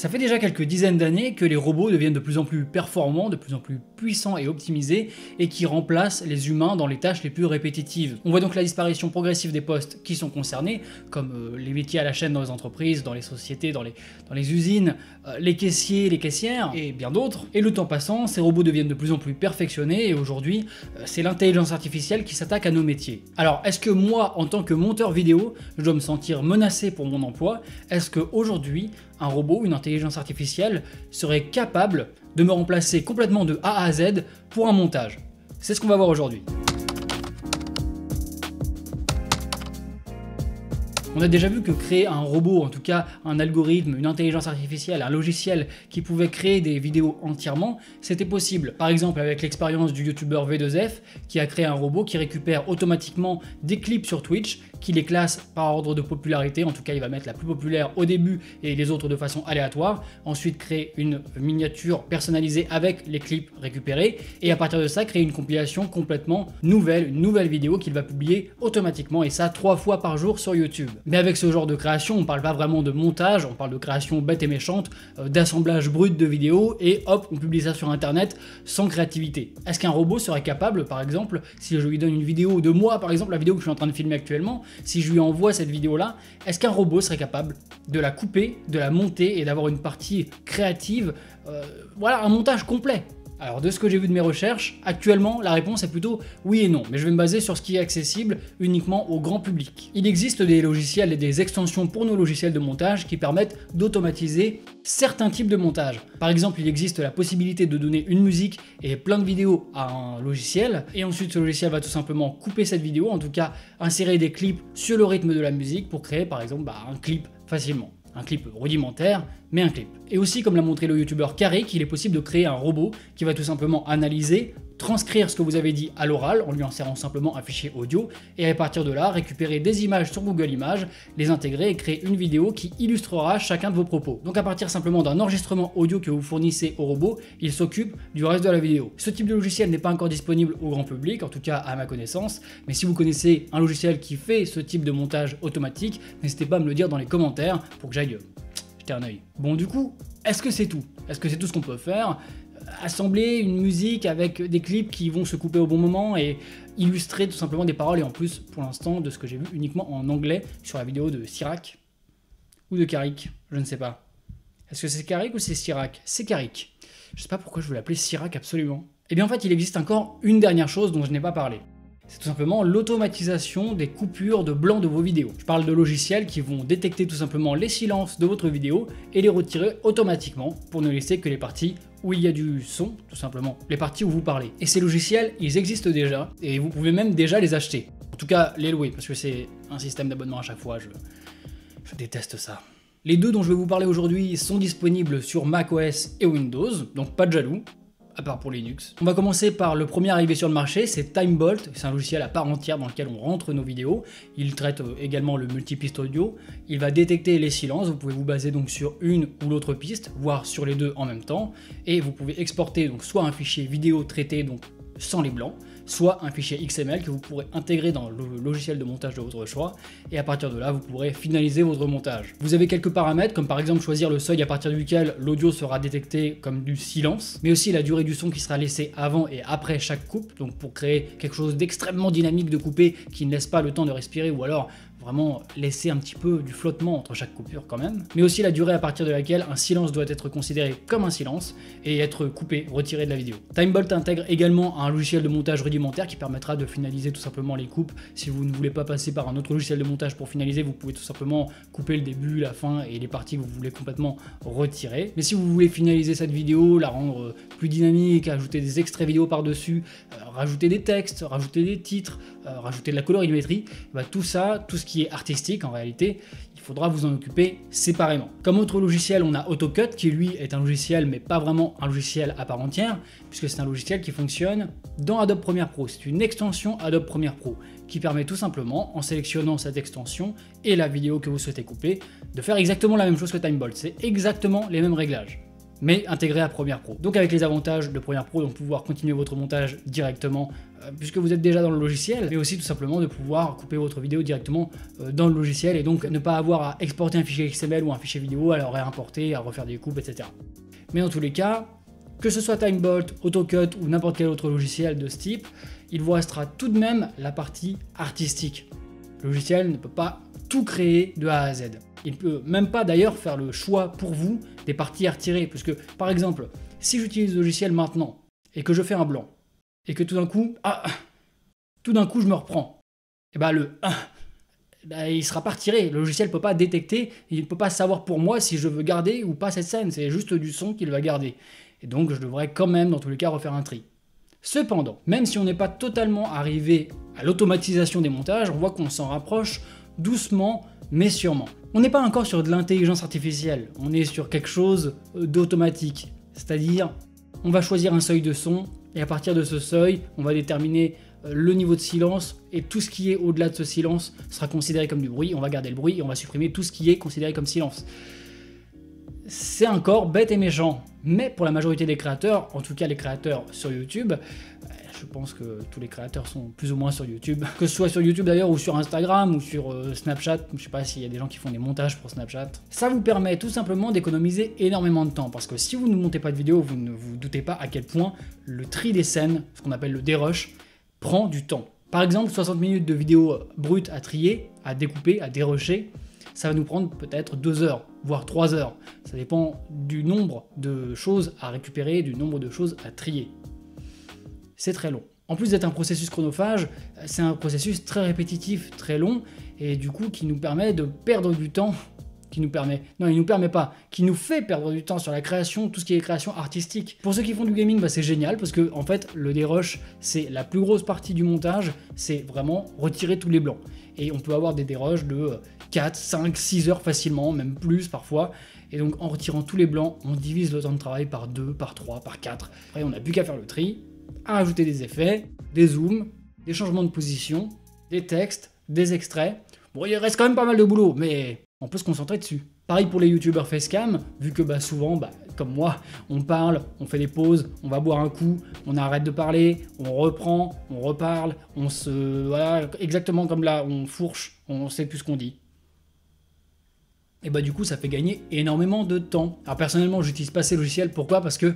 Ça fait déjà quelques dizaines d'années que les robots deviennent de plus en plus performants, de plus en plus puissants et optimisés, et qui remplacent les humains dans les tâches les plus répétitives. On voit donc la disparition progressive des postes qui sont concernés, comme les métiers à la chaîne dans les entreprises, dans les sociétés, dans les usines, les caissiers, les caissières, et bien d'autres. Et le temps passant, ces robots deviennent de plus en plus perfectionnés, et aujourd'hui, c'est l'intelligence artificielle qui s'attaque à nos métiers. Alors, est-ce que moi, en tant que monteur vidéo, je dois me sentir menacé pour mon emploi? Est-ce qu'aujourd'hui, un robot, une intelligence artificielle, serait capable de me remplacer complètement de A à Z pour un montage? C'est ce qu'on va voir aujourd'hui. On a déjà vu que créer un robot, en tout cas un algorithme, une intelligence artificielle, un logiciel qui pouvait créer des vidéos entièrement, c'était possible. Par exemple avec l'expérience du youtubeur V2F qui a créé un robot qui récupère automatiquement des clips sur Twitch, qui les classe par ordre de popularité, en tout cas il va mettre la plus populaire au début et les autres de façon aléatoire, ensuite créer une miniature personnalisée avec les clips récupérés, et à partir de ça créer une compilation complètement nouvelle, une nouvelle vidéo qu'il va publier automatiquement, et ça 3 fois par jour sur YouTube. Mais avec ce genre de création, on parle pas vraiment de montage, on parle de création bête et méchante, d'assemblage brut de vidéos, et hop, on publie ça sur internet sans créativité. Est-ce qu'un robot serait capable, par exemple, si je lui donne une vidéo de moi, par exemple la vidéo que je suis en train de filmer actuellement, si je lui envoie cette vidéo-là, est-ce qu'un robot serait capable de la couper, de la monter et d'avoir une partie créative, voilà, un montage complet? Alors de ce que j'ai vu de mes recherches, actuellement la réponse est plutôt oui et non, mais je vais me baser sur ce qui est accessible uniquement au grand public. Il existe des logiciels et des extensions pour nos logiciels de montage qui permettent d'automatiser certains types de montage. Par exemple, il existe la possibilité de donner une musique et plein de vidéos à un logiciel, et ensuite ce logiciel va tout simplement couper cette vidéo, en tout cas insérer des clips sur le rythme de la musique pour créer par exemple un clip facilement. Un clip rudimentaire, mais un clip. Et aussi, comme l'a montré le youtubeur Karik, il est possible de créer un robot qui va tout simplement analyser, transcrire ce que vous avez dit à l'oral en lui insérant simplement un fichier audio, et à partir de là, récupérer des images sur Google Images, les intégrer et créer une vidéo qui illustrera chacun de vos propos. Donc à partir simplement d'un enregistrement audio que vous fournissez au robot, il s'occupe du reste de la vidéo. Ce type de logiciel n'est pas encore disponible au grand public, en tout cas à ma connaissance, mais si vous connaissez un logiciel qui fait ce type de montage automatique, n'hésitez pas à me le dire dans les commentaires pour que j'aille jeter un œil. Bon, du coup, est-ce que c'est tout? Est-ce que c'est tout ce qu'on peut faire? Assembler une musique avec des clips qui vont se couper au bon moment et illustrer tout simplement des paroles, et en plus, pour l'instant, de ce que j'ai vu uniquement en anglais sur la vidéo de Sirac ou de Karik, je ne sais pas. Est-ce que c'est Karik ou c'est Sirac? C'est Karik. Je sais pas pourquoi je veux l'appeler Sirac absolument. Et bien en fait, il existe encore une dernière chose dont je n'ai pas parlé. C'est tout simplement l'automatisation des coupures de blanc de vos vidéos. Je parle de logiciels qui vont détecter tout simplement les silences de votre vidéo et les retirer automatiquement pour ne laisser que les parties où il y a du son, tout simplement, les parties où vous parlez. Et ces logiciels, ils existent déjà, et vous pouvez même déjà les acheter. En tout cas, les louer, parce que c'est un système d'abonnement à chaque fois, je déteste ça. Les deux dont je vais vous parler aujourd'hui sont disponibles sur macOS et Windows, donc pas de jaloux, à part pour Linux. On va commencer par le premier arrivé sur le marché, c'est Timebolt. C'est un logiciel à part entière dans lequel on rentre nos vidéos. Il traite également le multipiste audio. Il va détecter les silences. Vous pouvez vous baser donc sur une ou l'autre piste, voire sur les deux en même temps. Et vous pouvez exporter donc soit un fichier vidéo traité donc sans les blancs, soit un fichier XML que vous pourrez intégrer dans le logiciel de montage de votre choix, et à partir de là, vous pourrez finaliser votre montage. Vous avez quelques paramètres, comme par exemple choisir le seuil à partir duquel l'audio sera détecté comme du silence, mais aussi la durée du son qui sera laissée avant et après chaque coupe, donc pour créer quelque chose d'extrêmement dynamique de couper qui ne laisse pas le temps de respirer, ou alors vraiment laisser un petit peu du flottement entre chaque coupure quand même, mais aussi la durée à partir de laquelle un silence doit être considéré comme un silence et être coupé, retiré de la vidéo. Timebolt intègre également un logiciel de montage rudimentaire qui permettra de finaliser tout simplement les coupes. Si vous ne voulez pas passer par un autre logiciel de montage pour finaliser, vous pouvez tout simplement couper le début, la fin et les parties que vous voulez complètement retirer. Mais si vous voulez finaliser cette vidéo, la rendre plus dynamique, ajouter des extraits vidéo par-dessus, rajouter des textes, rajouter des titres, rajouter de la colorimétrie, tout ça, tout ce qui est artistique en réalité, il faudra vous en occuper séparément. Comme autre logiciel, on a AutoCut qui lui est un logiciel mais pas vraiment un logiciel à part entière, puisque c'est un logiciel qui fonctionne dans Adobe Premiere Pro. C'est une extension Adobe Premiere Pro qui permet tout simplement, en sélectionnant cette extension et la vidéo que vous souhaitez couper, de faire exactement la même chose que Timebolt. C'est exactement les mêmes réglages. mais intégré à Premiere Pro. Donc avec les avantages de Premiere Pro, donc pouvoir continuer votre montage directement puisque vous êtes déjà dans le logiciel, mais aussi tout simplement de pouvoir couper votre vidéo directement dans le logiciel et donc ne pas avoir à exporter un fichier XML ou un fichier vidéo, à le réimporter, à refaire des coupes, etc. Mais dans tous les cas, que ce soit Timebolt, AutoCut ou n'importe quel autre logiciel de ce type, il vous restera tout de même la partie artistique. Le logiciel ne peut pas tout créer de A à Z. Il ne peut même pas d'ailleurs faire le choix pour vous des parties à retirer, puisque par exemple, si j'utilise le logiciel maintenant et que je fais un blanc, et que tout d'un coup, je me reprends, et bah il sera pas retiré. Le logiciel ne peut pas détecter, il ne peut pas savoir pour moi si je veux garder ou pas cette scène, c'est juste du son qu'il va garder. Et donc je devrais quand même dans tous les cas refaire un tri. Cependant, même si on n'est pas totalement arrivé à l'automatisation des montages, on voit qu'on s'en rapproche doucement mais sûrement. On n'est pas encore sur de l'intelligence artificielle, on est sur quelque chose d'automatique. C'est-à-dire, on va choisir un seuil de son et à partir de ce seuil, on va déterminer le niveau de silence et tout ce qui est au-delà de ce silence sera considéré comme du bruit. On va garder le bruit et on va supprimer tout ce qui est considéré comme silence. C'est encore bête et méchant, mais pour la majorité des créateurs, en tout cas les créateurs sur YouTube, je pense que tous les créateurs sont plus ou moins sur YouTube, que ce soit sur YouTube d'ailleurs ou sur Instagram ou sur Snapchat, je sais pas s'il y a des gens qui font des montages pour Snapchat. Ça vous permet tout simplement d'économiser énormément de temps, parce que si vous ne montez pas de vidéo, vous ne vous doutez pas à quel point le tri des scènes, ce qu'on appelle le dérush, prend du temps. Par exemple, 60 minutes de vidéo brute à trier, à découper, à dérusher, ça va nous prendre peut-être 2 heures, voire 3 heures. Ça dépend du nombre de choses à récupérer, du nombre de choses à trier. C'est très long. En plus d'être un processus chronophage, c'est un processus très répétitif, très long, et du coup qui nous permet de perdre du temps, qui nous fait perdre du temps sur la création, tout ce qui est création artistique. Pour ceux qui font du gaming, c'est génial, parce que en fait, le dérush, c'est la plus grosse partie du montage, c'est vraiment retirer tous les blancs. Et on peut avoir des dérushs de 4, 5, 6 heures facilement, même plus parfois. Et donc en retirant tous les blancs, on divise le temps de travail par 2, par 3, par 4. Après, on n'a plus qu'à faire le tri, à ajouter des effets, des zooms, des changements de position, des textes, des extraits. Bon, il reste quand même pas mal de boulot, mais on peut se concentrer dessus. Pareil pour les youtubeurs facecam, vu que souvent, comme moi, on parle, on fait des pauses, on va boire un coup, on arrête de parler, on reprend, on reparle, on se... Voilà, exactement comme là, on fourche, on sait plus ce qu'on dit. Et du coup, ça fait gagner énormément de temps. Alors personnellement, j'utilise pas ces logiciels, pourquoi ? Parce que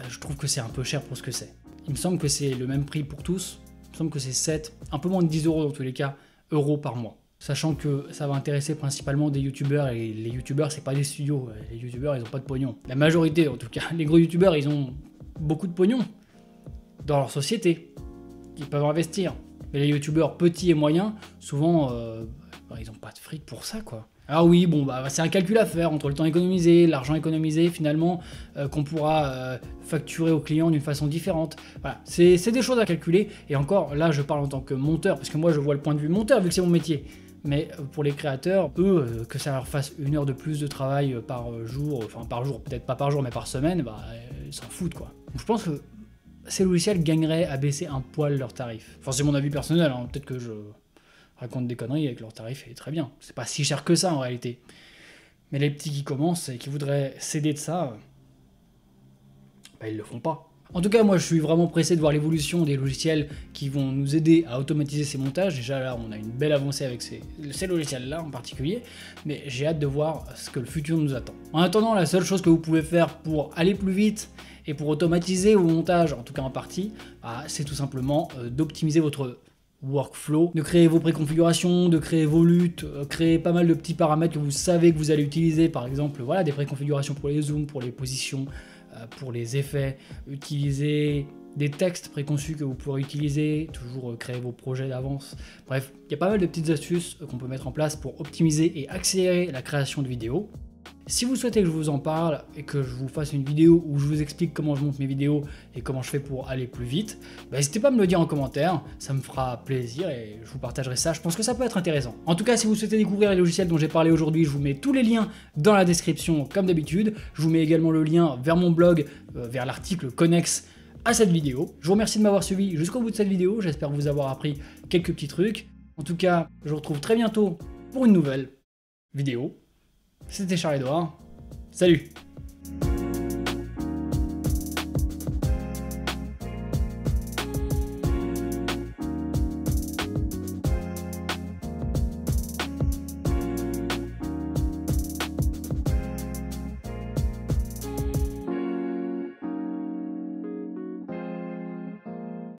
je trouve que c'est un peu cher pour ce que c'est. Il me semble que c'est le même prix pour tous, il me semble que c'est un peu moins de 10 € dans tous les cas, euros par mois. Sachant que ça va intéresser principalement des youtubeurs, et les youtubeurs c'est pas des studios, les youtubeurs ils ont pas de pognon. La majorité en tout cas, les gros youtubeurs ils ont beaucoup de pognon dans leur société, ils peuvent investir. Mais les youtubeurs petits et moyens, souvent ils ont pas de fric pour ça quoi. Alors oui, c'est un calcul à faire entre le temps économisé, l'argent économisé finalement, qu'on pourra facturer aux clients d'une façon différente. Voilà, c'est des choses à calculer, et encore, là je parle en tant que monteur, parce que moi je vois le point de vue monteur, vu que c'est mon métier. Mais pour les créateurs, eux, que ça leur fasse 1 heure de plus de travail par jour, enfin par jour, peut-être pas par jour, mais par semaine, ils s'en foutent quoi. Donc, je pense que ces logiciels gagneraient à baisser un poil leurs tarifs. Enfin c'est mon avis personnel, hein, peut-être que je racontent des conneries avec leur tarif et très bien. C'est pas si cher que ça en réalité. Mais les petits qui commencent et qui voudraient céder de ça, ils le font pas. En tout cas, moi je suis vraiment pressé de voir l'évolution des logiciels qui vont nous aider à automatiser ces montages. Déjà là, on a une belle avancée avec ces logiciels-là en particulier, mais j'ai hâte de voir ce que le futur nous attend. En attendant, la seule chose que vous pouvez faire pour aller plus vite et pour automatiser vos montages, en tout cas en partie, c'est tout simplement d'optimiser votre workflow, de créer vos préconfigurations, de créer vos luttes, créer pas mal de petits paramètres que vous savez que vous allez utiliser, par exemple des préconfigurations pour les zooms, pour les positions, pour les effets, utiliser des textes préconçus que vous pourrez utiliser, toujours créer vos projets d'avance. Bref, il y a pas mal de petites astuces qu'on peut mettre en place pour optimiser et accélérer la création de vidéos. Si vous souhaitez que je vous en parle et que je vous fasse une vidéo où je vous explique comment je monte mes vidéos et comment je fais pour aller plus vite, n'hésitez pas à me le dire en commentaire, ça me fera plaisir et je vous partagerai ça, je pense que ça peut être intéressant. En tout cas, si vous souhaitez découvrir les logiciels dont j'ai parlé aujourd'hui, je vous mets tous les liens dans la description comme d'habitude. Je vous mets également le lien vers mon blog, vers l'article connexe à cette vidéo. Je vous remercie de m'avoir suivi jusqu'au bout de cette vidéo, j'espère vous avoir appris quelques petits trucs. En tout cas, je vous retrouve très bientôt pour une nouvelle vidéo. C'était Charles-Edouard, salut!